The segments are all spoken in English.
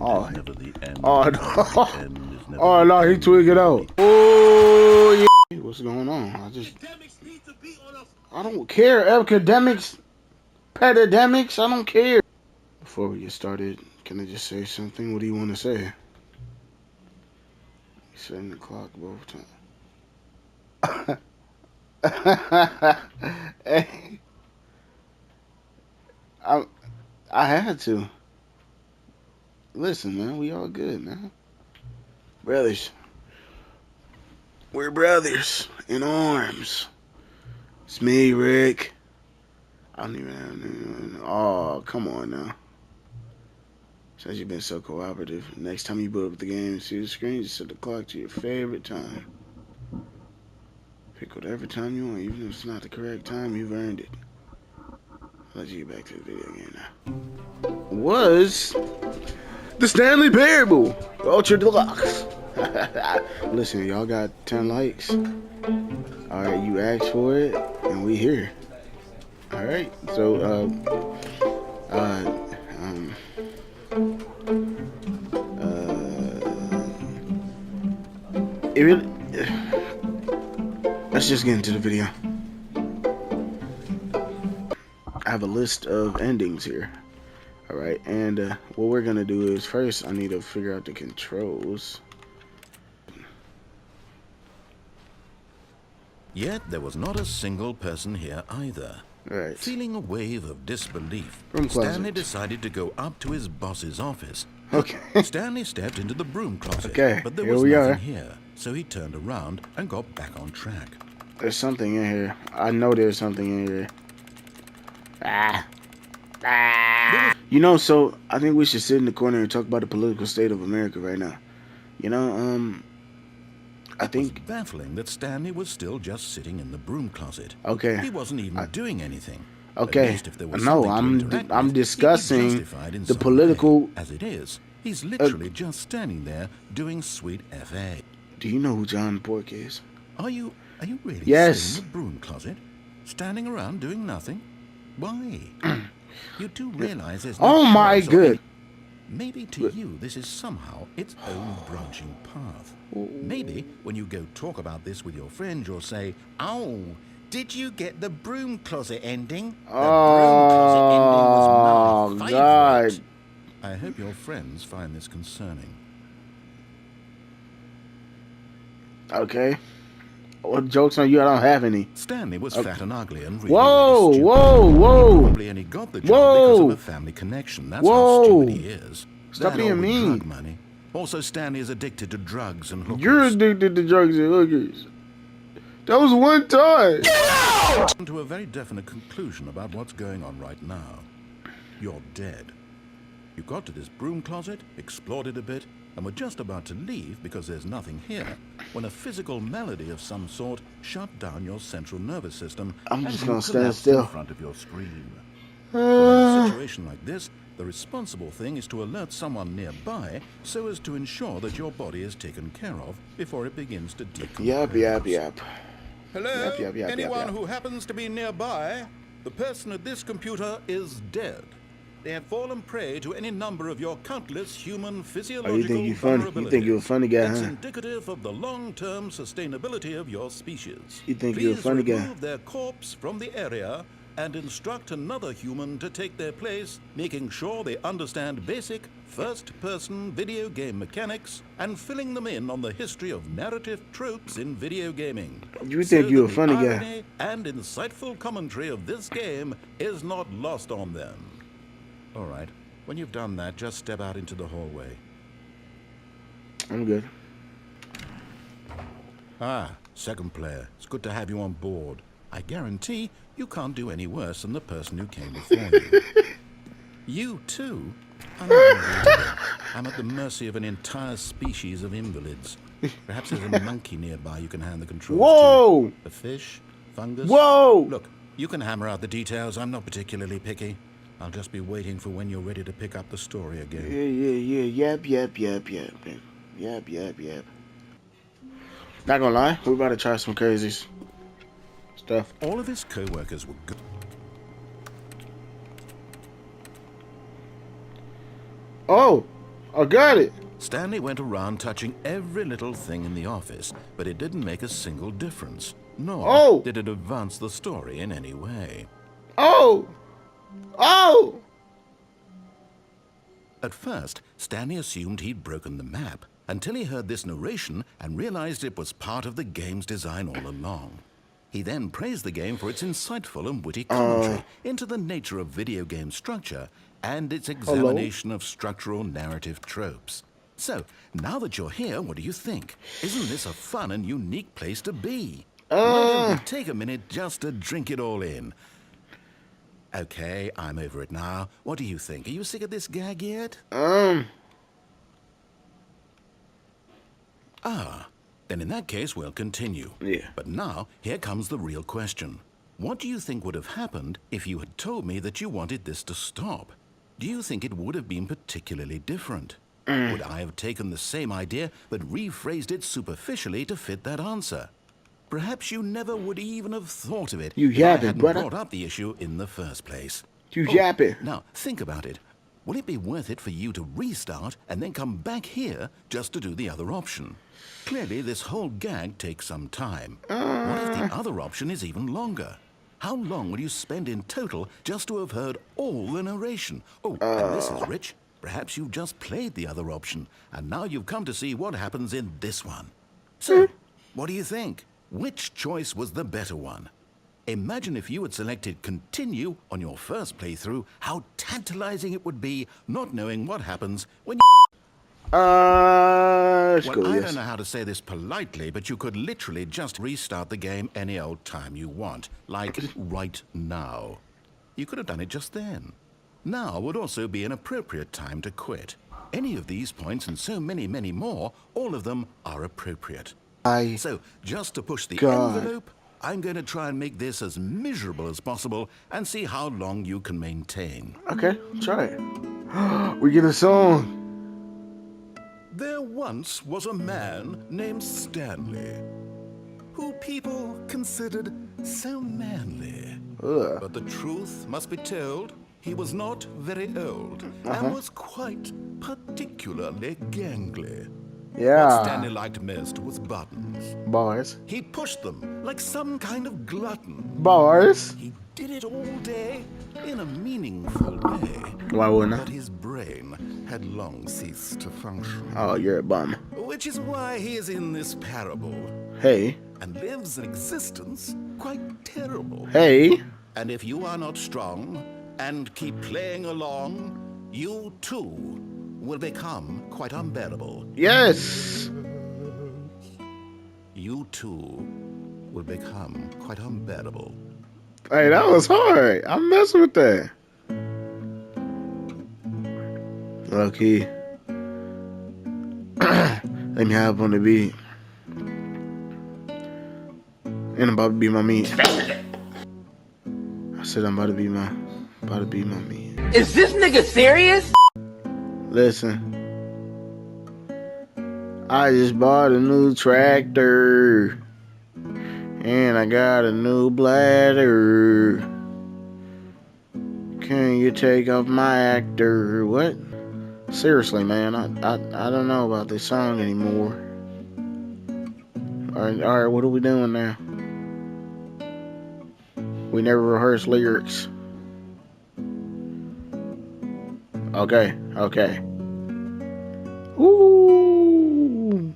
Oh, is never the end. oh, and no. the end is never Oh the no, he end twigged it is out. never Oh yeah. What's going on? I don't care. Academics, pedademics, I don't care. Before we get started, can I just say something? What do you want to say? Setting the clock both times. Hey, I had to. Listen, man, we all good, man. Brothers. We're brothers in arms. It's me, Rick. I don't even have. Oh, come on now. Since you've been so cooperative, next time you boot up the game and see the screen, just set the clock to your favorite time. Pick whatever time you want, even if it's not the correct time, you've earned it. Let's get back to the video game now. Was the Stanley Parable Ultra Deluxe. Listen, y'all got 10 likes. Alright, you asked for it, and we here. Alright, so, it really, let's just get into the video. I have a list of endings here. Alright, and what we're gonna do is first I need to figure out the controls. Yet there was not a single person here either. Right. Feeling a wave of disbelief, Broom closet. Stanley decided to go up to his boss's office. Okay. Stanley stepped into the broom closet, Okay, but there here was we nothing are. here, so he turned around and got back on track. There's something in here. I know there's something in here. You know, so I think we should sit in the corner and talk about the political state of America right now. You know, I think it was baffling that Stanley was still just sitting in the broom closet. Okay. He wasn't even doing anything. Okay. At least if there was No, something to interact I'm with, discussing he'd be justified in the some political. way. As it is, he's literally just standing there doing sweet FA. Do you know who John Pork is? Are you really Yes. sitting in the broom closet, standing around doing nothing? Why? You do realize there's no Oh my choice or good. Maybe to you this is somehow its own branching path. Maybe when you go talk about this with your friend, you'll say, "Oh, did you get the broom closet ending? The broom closet ending was my favorite." God. I hope your friends find this concerning. Okay. What jokes on you? I don't have any. Stanley was fat and ugly and really, Whoa, really stupid. whoa. Probably only got the job because of a family connection. That's how stupid he is. Stop That being or with mean. drug money. Also, Stanley is addicted to drugs and hookers. You're addicted to drugs and hookers. That was one time. To a very definite conclusion about what's going on right now. You're dead. You got to this broom closet, explored it a bit, and were just about to leave because there's nothing here, when a physical malady of some sort shut down your central nervous system. I'm and just you gonna stand collapsed still. in front of your screen. Well, in a situation like this, the responsible thing is to alert someone nearby so as to ensure that your body is taken care of before it begins to decompose. Yep. Hello? Yep. Anyone who happens to be nearby? The person at this computer is dead. They have fallen prey to any number of your countless human physiological Oh, you think you funny? You think you're a funny guy, It's huh? indicative of the long-term sustainability of your species. You think you're a funny guy? Please remove their corpse from the area and instruct another human to take their place, making sure they understand basic first-person video game mechanics and filling them in on the history of narrative tropes in video gaming. You think you're a that funny the guy? irony and insightful commentary of this game is not lost on them. All right, when you've done that, just step out into the hallway. I'm good. Ah, second player. It's good to have you on board. I guarantee you can't do any worse than the person who came before you. You, too? I'm at the mercy of an entire species of invalids. Perhaps there's a monkey nearby you can hand the controls Whoa! to. A fish? Fungus? Whoa! Look, you can hammer out the details. I'm not particularly picky. I'll just be waiting for when you're ready to pick up the story again. Yeah. Yep. Not gonna lie, we're about to try some crazy stuff. All of his co-workers were good. Oh! I got it. Stanley went around touching every little thing in the office, but it didn't make a single difference, nor did it advance the story in any way. Oh! At first, Stanley assumed he'd broken the map, until he heard this narration and realized it was part of the game's design all along. He then praised the game for its insightful and witty commentary into the nature of video game structure and its examination of structural narrative tropes. So, now that you're here, what do you think? Isn't this a fun and unique place to be? Why don't we take a minute just to drink it all in? Okay, I'm over it now. What do you think? Are you sick of this gag yet? Then in that case, we'll continue. Yeah. But now, here comes the real question. What do you think would have happened if you had told me that you wanted this to stop? Do you think it would have been particularly different? Would I have taken the same idea but rephrased it superficially to fit that answer? Perhaps you never would even have thought of it You if I yapping, hadn't brother. brought up the issue in the first place. You yapping. Now, think about it. Will it be worth it for you to restart and then come back here just to do the other option? Clearly, this whole gag takes some time. What if the other option is even longer? How long will you spend in total just to have heard all the narration? Oh, and this is rich. Perhaps you've just played the other option, and now you've come to see what happens in this one. So, what do you think? Which choice was the better one? Imagine if you had selected continue on your first playthrough, how tantalizing it would be not knowing what happens when you... Well, Well, I yes. don't know how to say this politely, but you could literally just restart the game any old time you want, like right now. You could have done it just then. Now would also be an appropriate time to quit. Any of these points and so many, many more, all of them are appropriate. So, just to push the envelope, I'm going to try and make this as miserable as possible and see how long you can maintain. Okay, try it. We get a song. There once was a man named Stanley, who people considered so manly. But the truth must be told, he was not very old and was quite particularly gangly. Yeah. What Stanley liked most was buttons. Bars. He pushed them like some kind of glutton. Bars. He did it all day in a meaningful way. Why wouldn't I? But his brain had long ceased to function. Oh, you're a bum. Which is why he is in this parable. Hey. And lives an existence quite terrible. Hey. And if you are not strong and keep playing along, you too will become quite unbearable. Yes. You too will become quite unbearable. Hey, that was hard. I'm messing with that. Lucky. Let me hop on the beat. And I'm about to be my meat. I said I'm about to be my meat. Is this nigga serious? Listen. I just bought a new tractor. And I got a new bladder. Can you take off my actor? What? Seriously, man, I don't know about this song anymore. Alright, what are we doing now? We never rehearse lyrics. Okay. Ooh.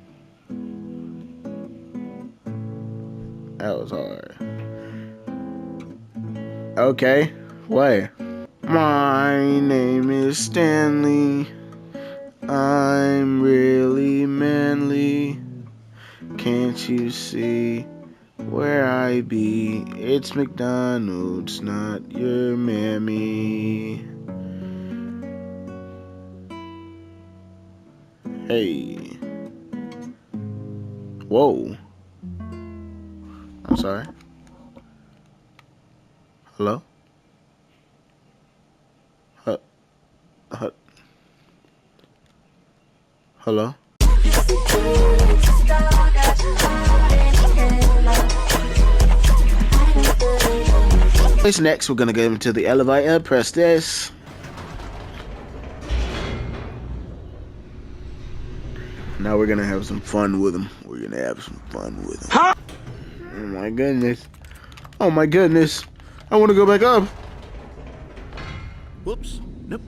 That was hard. Okay, wait. My name is Stanley. I'm really manly. Can't you see where I be? It's McDonald's, not your mammy. Hey. Whoa. I'm sorry. Hello? Hello? Next, we're gonna get into the elevator. Press this. Now we're gonna have some fun with him. We're gonna have some fun with him. Huh? Oh my goodness. Oh my goodness. I want to go back up. Whoops. Nope.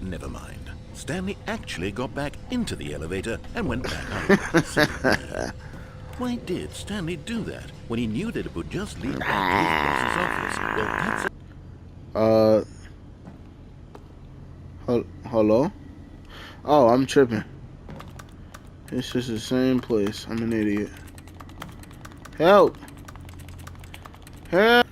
Never mind. Stanley actually got back into the elevator and went back up. Why did Stanley do that when he knew that it would just lead back to his boss's office? Well, that's Hello? Oh, I'm tripping. It's just the same place. I'm an idiot. Help! Help!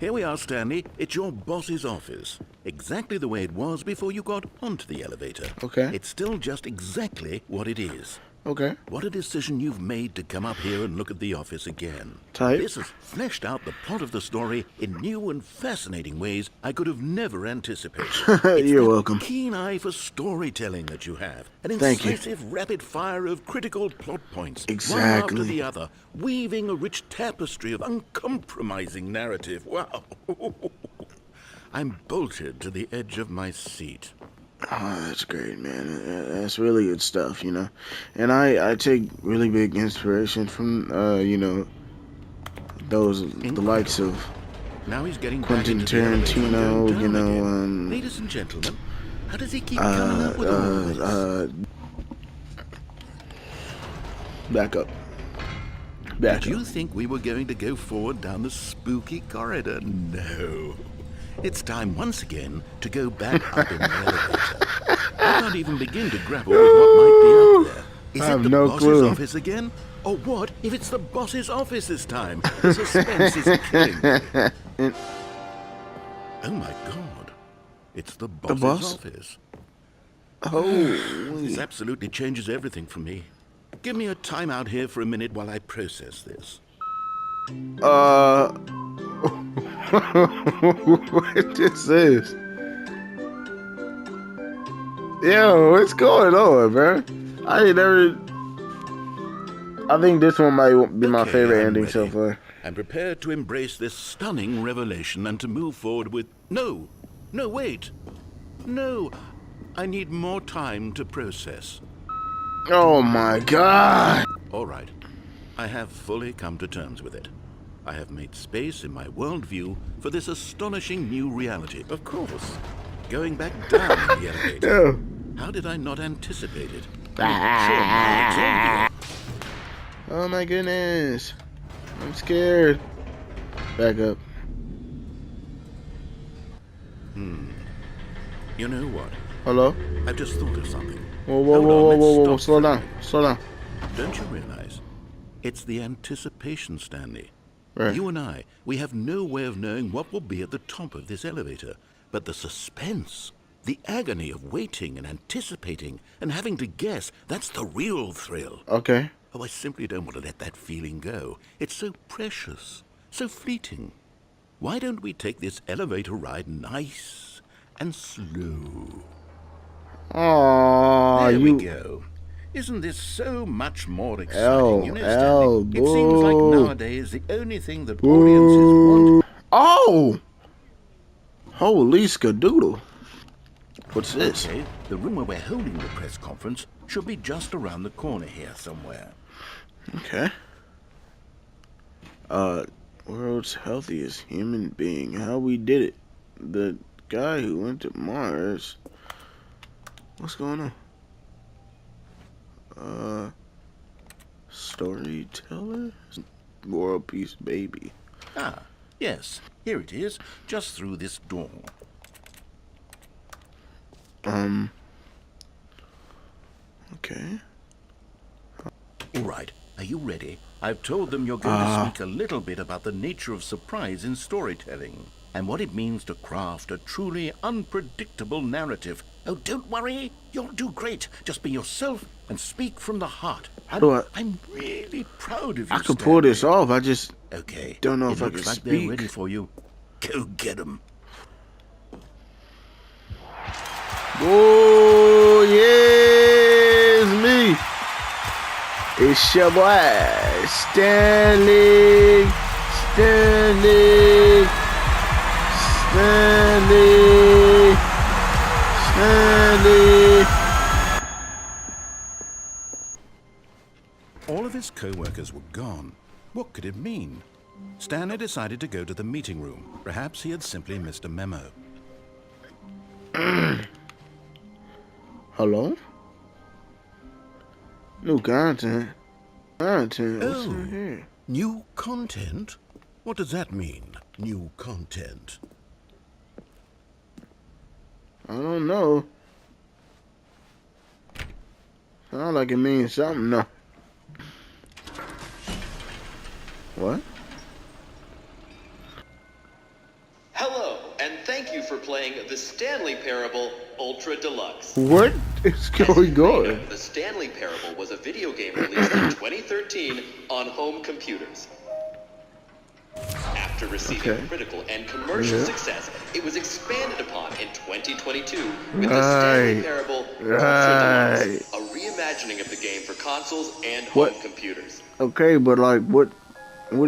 Here we are, Stanley. It's your boss's office. Exactly the way it was before you got onto the elevator. Okay. It's still just exactly what it is. Okay. What a decision you've made to come up here and look at the office again. Type. This has fleshed out the plot of the story in new and fascinating ways I could have never anticipated. It's You're that welcome. keen eye for storytelling that you have. An Thank you. incisive rapid fire of critical plot points. Exactly. One after the other, weaving a rich tapestry of uncompromising narrative. Wow. I'm bolted to the edge of my seat. Oh, that's great, man. That's really good stuff, you know. And I take really big inspiration from, the likes of Now he's getting Quentin back into the elevator and Tarantino, going you down know, again. Ladies and gentlemen, how does he keep coming up with all this? Back up. Back Did you up. think we were going to go forward down the spooky corridor? No. It's time once again to go back up in the elevator. I can't even begin to grapple with what might be up there. Is I it have the no boss's clue. office again? Or what if it's the boss's office this time? The suspense is killing me. Oh my god. It's the boss's boss? office. Oh. This absolutely changes everything for me. Give me a timeout here for a minute while I process this. What this is? Yo, what's going on, bro? I think this one might be my Okay, favorite I'm ending so ready. far. I'm prepared to embrace this stunning revelation and to move forward with... No, wait. No, I need more time to process. Oh my god! All right, I have fully come to terms with it. I have made space in my worldview for this astonishing new reality. Of course, going back down in the elevator. Yo. How did I not anticipate it? I mean, sure, Oh my goodness. I'm scared. Back up. you know what? Hello? I've just thought of something. Whoa, whoa, Hold whoa, on, whoa, let's whoa, whoa. stop Slow for a down. minute. Slow down. Don't you realize? It's the anticipation, Stanley. Right. You and I, we have no way of knowing what will be at the top of this elevator. But the suspense, the agony of waiting and anticipating and having to guess, that's the real thrill. Okay. Oh, I simply don't want to let that feeling go. It's so precious, so fleeting. Why don't we take this elevator ride nice and slow? Aww, There you. we go. Isn't this so much more exciting? L, You know, L, Stanley, it seems like boo. nowadays the only thing that audiences want... Oh! Holy skadoodle. What's this? Okay, the room where we're holding the press conference should be just around the corner here somewhere. Okay. World's healthiest human being. How we did it. The guy who went to Mars. What's going on? Storyteller? World peace baby. Ah, yes, here it is, just through this door. Okay. All right, are you ready? I've told them you're going to speak a little bit about the nature of surprise in storytelling and what it means to craft a truly unpredictable narrative. Oh, don't worry, you'll do great. Just be yourself and speak from the heart. How do I... I'm really proud of you, I could pull this off. I just... Okay. Don't know it if I looks can like speak. They're ready for you. Go get them. Oh, yeah, it's me. It's your boy, Stanley. Stanley. Stanley. Stanley. All of his co-workers were gone. What could it mean? Stanley decided to go to the meeting room. Perhaps he had simply missed a memo. Hello? New content. What's in Oh, here? new content? What does that mean, new content? I don't know. Sound like it means something, though. What? Hello, and thank you for playing the Stanley Parable Ultra Deluxe. What is going on? The Stanley Parable was a video game released in 2013 on home computers. After receiving critical and commercial success, it was expanded upon in 2022 with the Stanley Parable Ultra Deluxe, a reimagining of the game for consoles and home computers. Okay, but like, what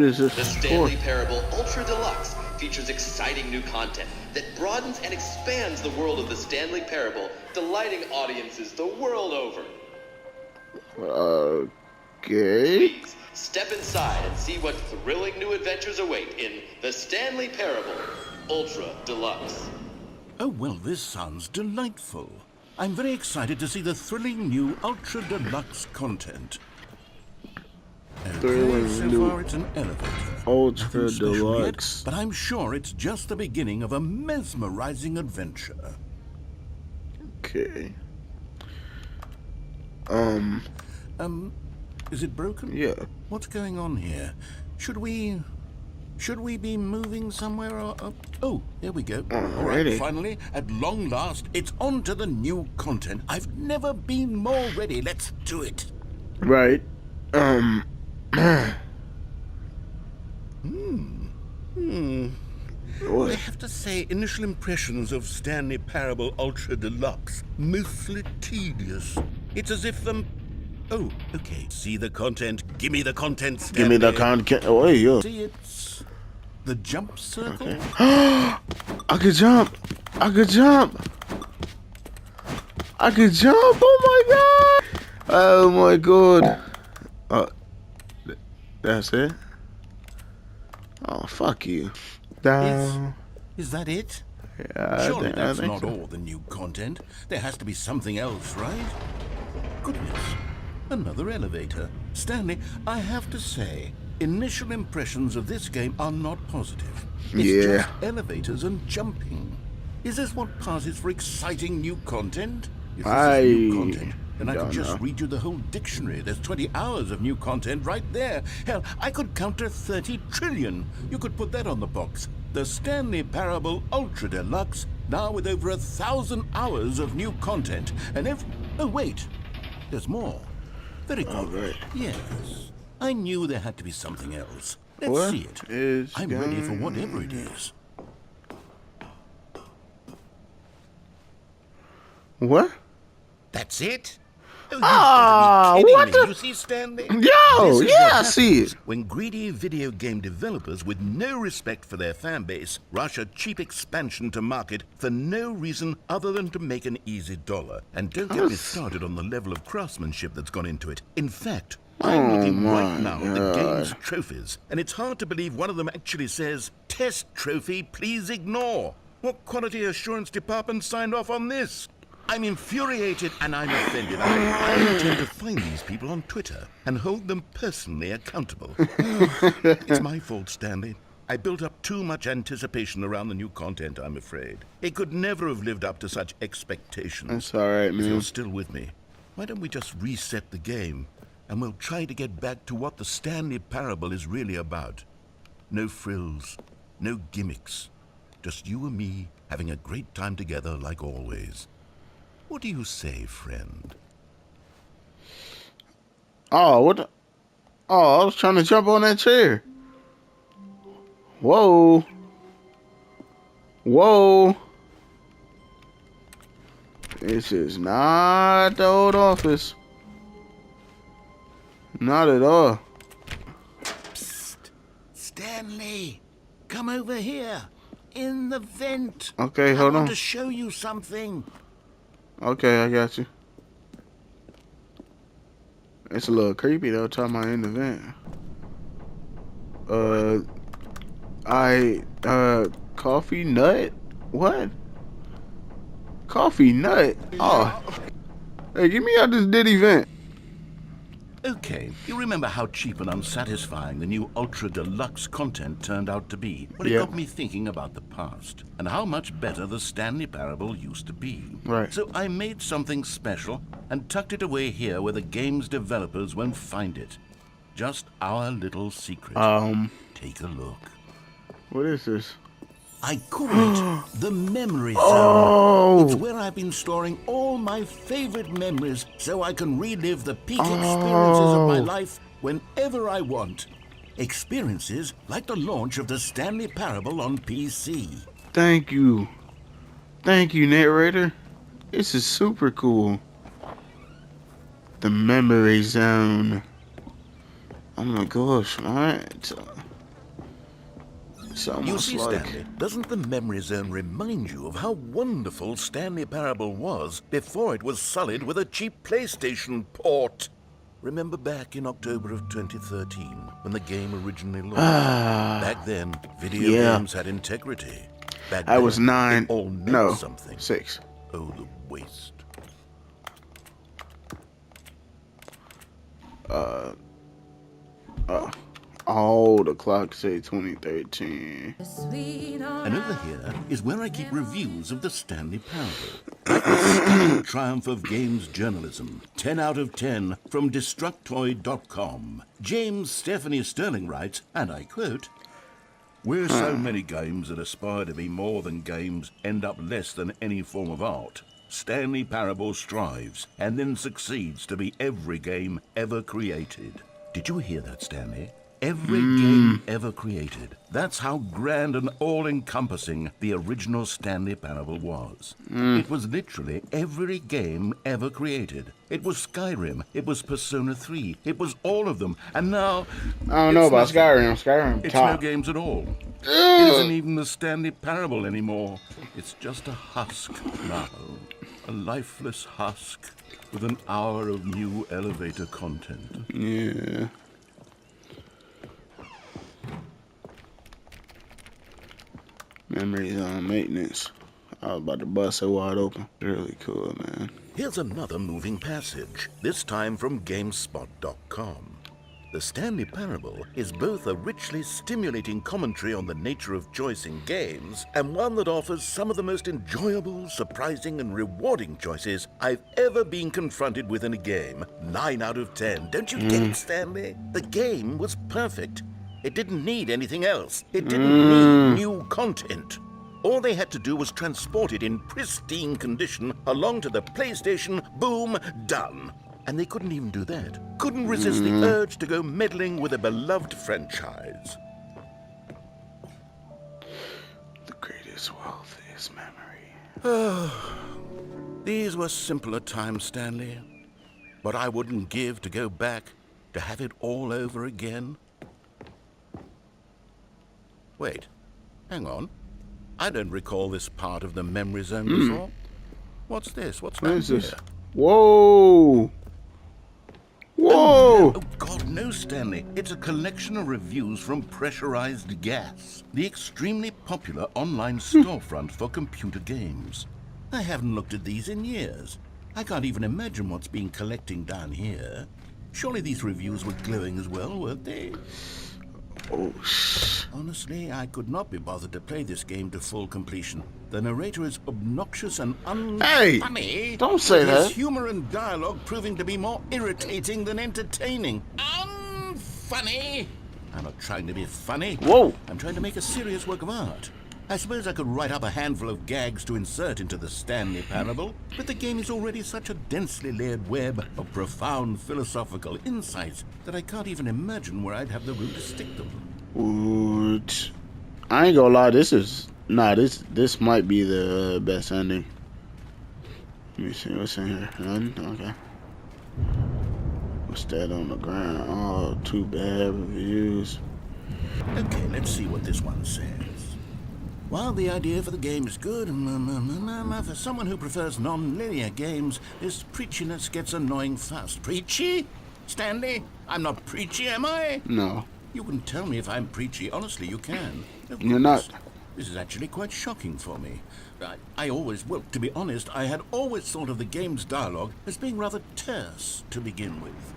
is this The for? Stanley Parable Ultra Deluxe features exciting new content that broadens and expands the world of the Stanley Parable, delighting audiences the world over. Okay. Please step inside and see what thrilling new adventures await in the Stanley Parable Ultra Deluxe. Oh, well, this sounds delightful. I'm very excited to see the thrilling new Ultra Deluxe content. Okay, so far it's an elevator. Ultra Nothing special yet, Deluxe. but I'm sure it's just the beginning of a mesmerizing adventure. Okay. Is it broken? Yeah. What's going on here? Should we be moving somewhere or... oh, there we go. All right, Alrighty. finally, at long last, it's on to the new content. I've never been more ready. Let's do it. Right. I have to say, initial impressions of Stanley Parable Ultra Deluxe, mostly tedious. It's as if oh, okay. See the content. Give me the content, Stanley. Give me the content. Oh, hey, yo. See, it's the jump circle. I could jump. I could jump. I could jump. Oh my god. Oh my god. That's it. Oh, fuck you. Down. Is that it? Yeah, Surely I that's think not so. all the new content. There has to be something else, right? Goodness. Another elevator. Stanley, I have to say, initial impressions of this game are not positive. It's Yeah. just elevators and jumping. Is this what passes for exciting new content? If this is new content, then I could don't just know. read you the whole dictionary. There's 20 hours of new content right there. Hell, I could count to 30 trillion. You could put that on the box. The Stanley Parable Ultra Deluxe, now with over 1,000 hours of new content. And oh wait, there's more. Very good. Alright. Yes, I knew there had to be something else. Let's What see it. is I'm ready for going whatever it is. What? That's it? Ah, Oh, you've got to be what kidding me. the- You see, Stanley? Yo, This is yeah, what I see happens it. when greedy video game developers with no respect for their fan base rush a cheap expansion to market for no reason other than to make an easy dollar. And don't get me started on the level of craftsmanship that's gone into it. In fact, I'm looking right my now at the God. game's trophies, and it's hard to believe one of them actually says, "Test trophy, please ignore." What quality assurance department signed off on this? I'm infuriated and I'm offended. I intend to find these people on Twitter and hold them personally accountable. It's my fault, Stanley. I built up too much anticipation around the new content, I'm afraid. It could never have lived up to such expectations. That's alright, If man. you're still with me, why don't we just reset the game and we'll try to get back to what the Stanley Parable is really about. No frills, no gimmicks. Just you and me having a great time together like always. What do you say, friend? Oh, what the? Oh, I was trying to jump on that chair. Whoa. Whoa. This is not the old office. Not at all. Psst! Stanley! Come over here! In the vent! Okay, hold I on. want to show you something. Okay, I got you. It's a little creepy though, talking about in the vent. Coffee nut? What? Coffee nut? Oh. Hey, get me out this Diddy vent. Okay, you remember how cheap and unsatisfying the new Ultra Deluxe content turned out to be? Well, it Yeah. got me thinking about the past and how much better the Stanley Parable used to be. Right. So I made something special and tucked it away here where the game's developers won't find it. Just our little secret. Take a look. What is this? I call it the Memory Zone. Oh! It's where I've been storing all my favorite memories so I can relive the peak experiences of my life whenever I want. Experiences like the launch of the Stanley Parable on PC. Thank you. Thank you, narrator. This is super cool. The Memory Zone. Oh my gosh, what? It's You almost see, like... Stanley, doesn't the Memory Zone remind you of how wonderful Stanley Parable was before it was sullied with a cheap PlayStation port? Remember back in October of 2013, when the game originally launched? Back then, video games had integrity. Back I then, was 9. It all meant No, something. 6. Oh, the waste. Oh, the clock say 2013. And over here is where I keep reviews of the Stanley Parable. Like the stunning triumph of games journalism. 10 out of 10 from Destructoid.com. James Stephanie Sterling writes, and I quote, "Where so many games that aspire to be more than games end up less than any form of art, Stanley Parable strives and then succeeds to be every game ever created." Did you hear that, Stanley? Every game ever created. That's how grand and all-encompassing the original Stanley Parable was. It was literally every game ever created. It was Skyrim. It was Persona 3. It was all of them. And now... I don't know it's about nothing. Skyrim. It's top. no games at all. It isn't even the Stanley Parable anymore. It's just a husk now. A lifeless husk with an hour of new elevator content. Yeah. Memories on maintenance. I was about to bust it wide open. Really cool, man. Here's another moving passage, this time from GameSpot.com. The Stanley Parable is both a richly stimulating commentary on the nature of choice in games and one that offers some of the most enjoyable, surprising, and rewarding choices I've ever been confronted with in a game. 9 out of 10. Don't you get it, Stanley? The game was perfect. It didn't need anything else. It didn't need new content. All they had to do was transport it in pristine condition along to the PlayStation. Boom, done. And they couldn't even do that. Couldn't resist the urge to go meddling with a beloved franchise. The greatest wealth is memory. These were simpler times, Stanley. But I wouldn't give to go back to have it all over again. Wait, hang on. I don't recall this part of the Memory Zone before. What's this? What's What down is this? here? Whoa! Whoa! Oh, God, no, Stanley. It's a collection of reviews from Pressurized Gas, the extremely popular online storefront for computer games. I haven't looked at these in years. I can't even imagine what's been collecting down here. Surely these reviews were glowing as well, weren't they? Oh, Honestly, I could not be bothered to play this game to full completion. The narrator is obnoxious and unfunny. Hey, don't say with his that. humor and dialogue proving to be more irritating than entertaining. Unfunny! I'm not trying to be funny. Whoa. I'm trying to make a serious work of art. I suppose I could write up a handful of gags to insert into the Stanley Parable, but the game is already such a densely layered web of profound philosophical insights that I can't even imagine where I'd have the room to stick them. What? I ain't gonna lie, this might be the best ending. Let me see what's in here. None? Okay. What's that on the ground? Oh, too bad reviews. Okay, let's see what this one says. While the idea for the game is good, for someone who prefers non-linear games, this preachiness gets annoying fast. Preachy? Stanley, I'm not preachy, am I? No. You can tell me if I'm preachy. Honestly, you can. Oh, You're not. This is actually quite shocking for me. I always, well, to be honest, I had always thought of the game's dialogue as being rather terse to begin with.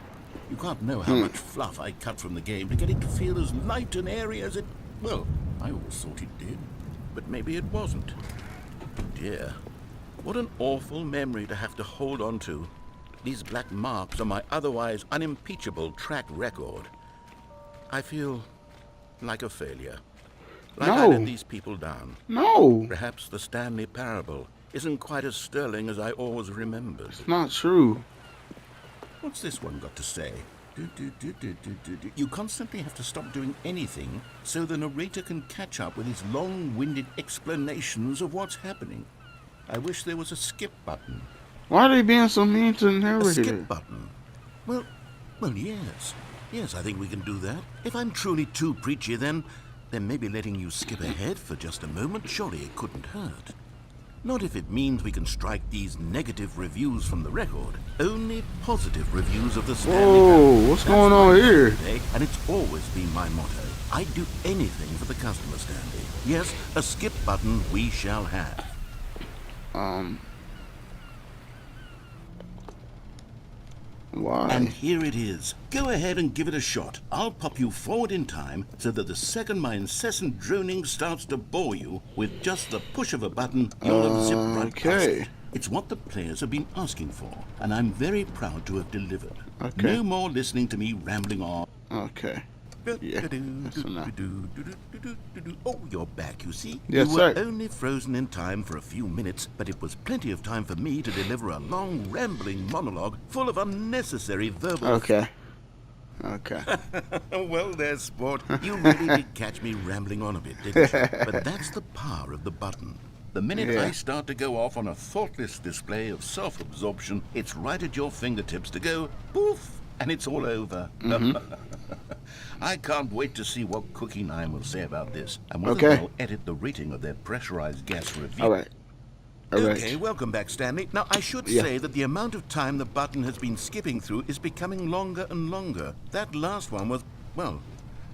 You can't know how much fluff I cut from the game to get it to feel as light and airy as it... Well, I always thought it did. But maybe it wasn't. Oh dear. What an awful memory to have to hold on to. These black marks on my otherwise unimpeachable track record. I feel like a failure. Like I let these people down. No. Perhaps the Stanley parable isn't quite as sterling as I always remembered. It's not true. What's this one got to say? You constantly have to stop doing anything so the narrator can catch up with his long-winded explanations of what's happening. I wish there was a skip button. Why are they being so mean to the A narrator? skip button? Well, yes. Yes, I think we can do that. If I'm truly too preachy, then maybe letting you skip ahead for just a moment, surely it couldn't hurt. Not if it means we can strike these negative reviews from the record. Only positive reviews of the Stanley. Whoa, what's going on here? And it's always been my motto. I'd do anything for the customer, Stanley. Yes, a skip button we shall have. Why? And here it is. Go ahead and give it a shot. I'll pop you forward in time so that the second my incessant droning starts to bore you, with just the push of a button, you'll have zipped right past it. It's what the players have been asking for, and I'm very proud to have delivered. Okay. No more listening to me rambling on. Okay. Yeah, that's enough. Oh, you're back, you see? Yes, you were sir. only frozen in time for a few minutes, but it was plenty of time for me to deliver a long, rambling monologue full of unnecessary verbal... Okay. Okay. Well, there, sport. You really did catch me rambling on a bit, didn't you? But that's the power of the button. The minute I start to go off on a thoughtless display of self-absorption, it's right at your fingertips to go poof, and it's all over. I can't wait to see what Cookie 9 will say about this, and whether they'll edit the rating of their pressurized gas review. All right. Okay, welcome back, Stanley. Now, I should say that the amount of time the button has been skipping through is becoming longer and longer. That last one was, well,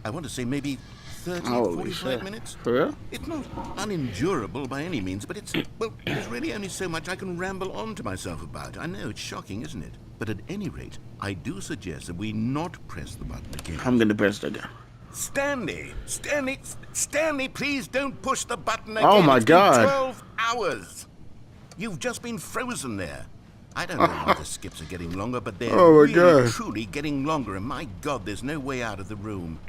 I want to say maybe 30, 45 minutes. For real? It's not unendurable by any means, but it's, well, there's really only so much I can ramble on to myself about. I know, it's shocking, isn't it? But at any rate, I do suggest that we not press the button again. I'm gonna press it again. Stanley, please don't push the button again. Oh my God. It's been 12 hours. You've just been frozen there. I don't know why the skips are getting longer, but they're really, truly getting longer. And my God, there's no way out of the room.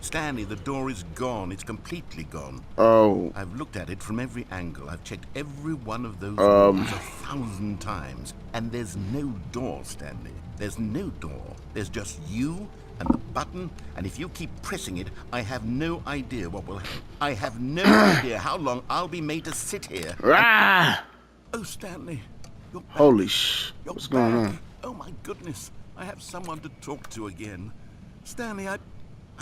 Stanley, the door is gone. It's completely gone. Oh. I've looked at it from every angle. I've checked every one of those rooms 1,000 times. And there's no door, Stanley. There's no door. There's just you and the button. And if you keep pressing it, I have no idea what will happen. I have no idea how long I'll be made to sit here. Oh, Stanley. You're back. Holy sh! You're What's back. going on? Oh, my goodness. I have someone to talk to again. Stanley, I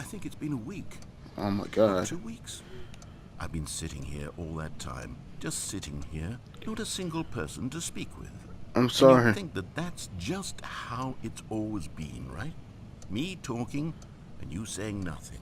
think it's been a week. Oh my God. 2 weeks. I've been sitting here all that time. Just sitting here. Not a single person to speak with. I'm sorry. And you think that that's just how it's always been, right? Me talking and you saying nothing.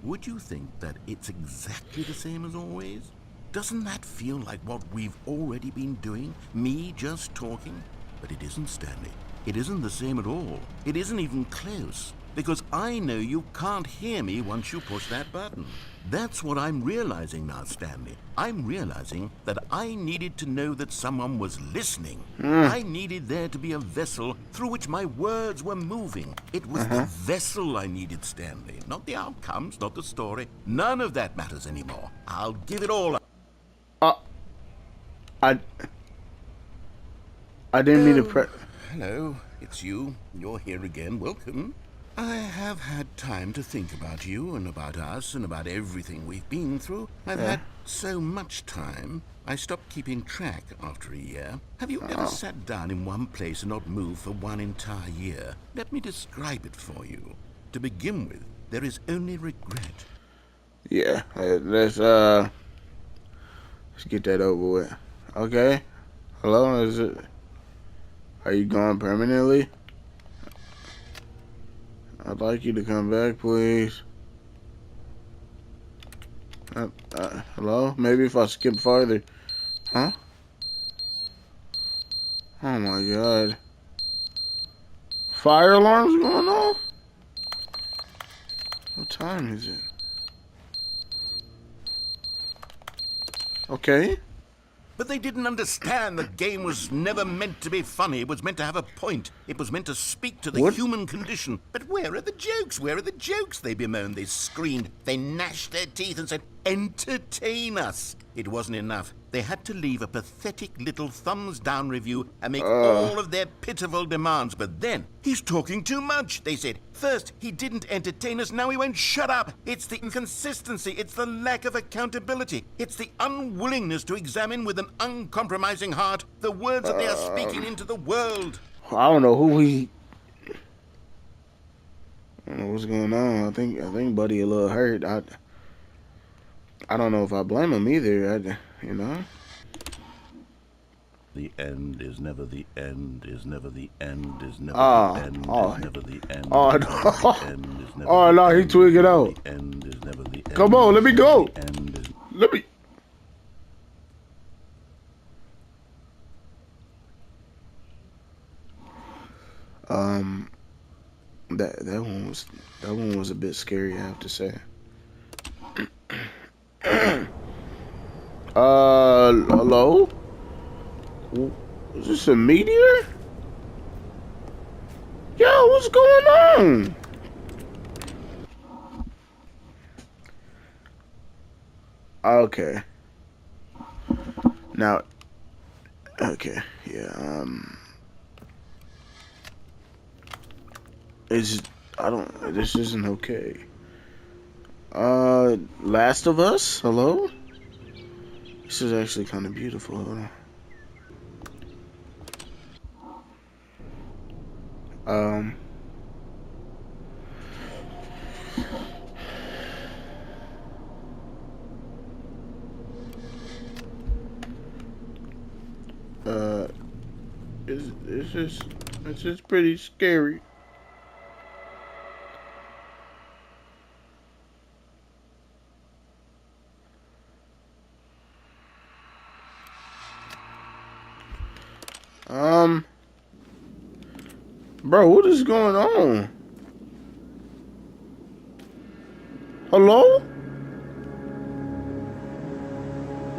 Would you think that it's exactly the same as always? Doesn't that feel like what we've already been doing? Me just talking? But it isn't, Stanley. It isn't the same at all. It isn't even close. Because I know you can't hear me once you push that button. That's what I'm realizing now, Stanley. I'm realizing that I needed to know that someone was listening. I needed there to be a vessel through which my words were moving. It was the vessel I needed, Stanley. Not the outcomes, not the story. None of that matters anymore. I'll give it all up. I didn't mean to press. Hello, it's you. You're here again. Welcome. I have had time to think about you and about us and about everything we've been through. I've had so much time, I stopped keeping track after a year. Have you ever sat down in one place and not moved for one entire year? Let me describe it for you. To begin with, there is only regret. Yeah, let's get that over with. Okay. Hello, is it? Are you gone permanently? I'd like you to come back, please. Hello? Maybe if I skip farther. Huh? Oh my god. Fire alarms going off? What time is it? Okay. But they didn't understand the game was never meant to be funny. It was meant to have a point. It was meant to speak to the human condition. But where are the jokes? Where are the jokes? They bemoaned, they screamed, they gnashed their teeth and said, entertain us. It wasn't enough. They had to leave a pathetic little thumbs-down review and make all of their pitiful demands. But then, he's talking too much, they said. First, he didn't entertain us, now he won't shut up. It's the inconsistency, it's the lack of accountability. It's the unwillingness to examine with an uncompromising heart the words that they are speaking into the world. I don't know who he... I don't know what's going on. I think Buddy a little hurt. I don't know if I blame him either. You know? The end is never the end, is never the end, is never the end, is never the end. Oh, no. Oh, no, he twigging out. The end is never the end. Come on, let me go. Let me... That one was a bit scary, I have to say. Hello? Is this a meteor? Yo, what's going on? Okay. Now, okay, yeah, this isn't okay. Last of Us? Hello? This is actually kind of beautiful. Hold on. It's just pretty scary. Bro, what is going on? Hello?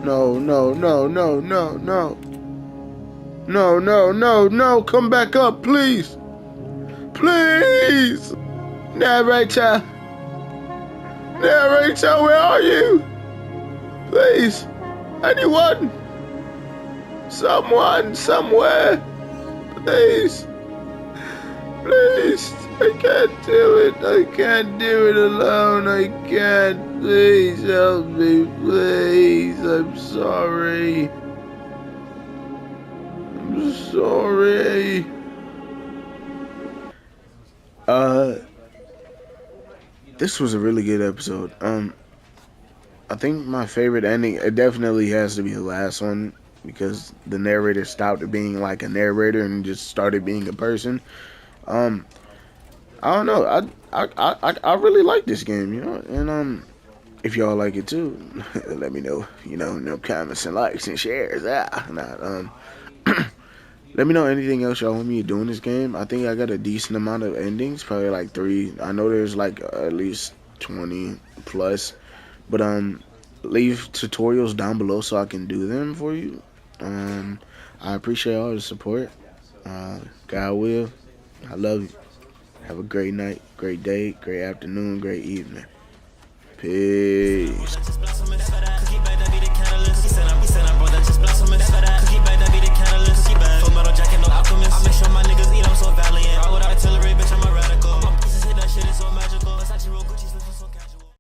No, no, no, no, no, no. No, no, no, no. Come back up, please. Please. Narrator. Narrator, where are you? Please. Anyone? Someone, somewhere. Please. Please. I can't do it. I can't do it alone. I can't. Please help me. Please. I'm sorry. I'm sorry. This was a really good episode. I think my favorite ending, it definitely has to be the last one, because the narrator stopped being like a narrator and just started being a person. I don't know. I really like this game, you know, and if y'all like it too, let me know. You know, no comments and likes and shares. Let me know anything else y'all want me to do in this game. I think I got a decent amount of endings, probably like 3. I know there's like at least 20 plus, but leave tutorials down below so I can do them for you. I appreciate all the support. God will. I love you. Have a great night, great day, great afternoon, great evening. Peace.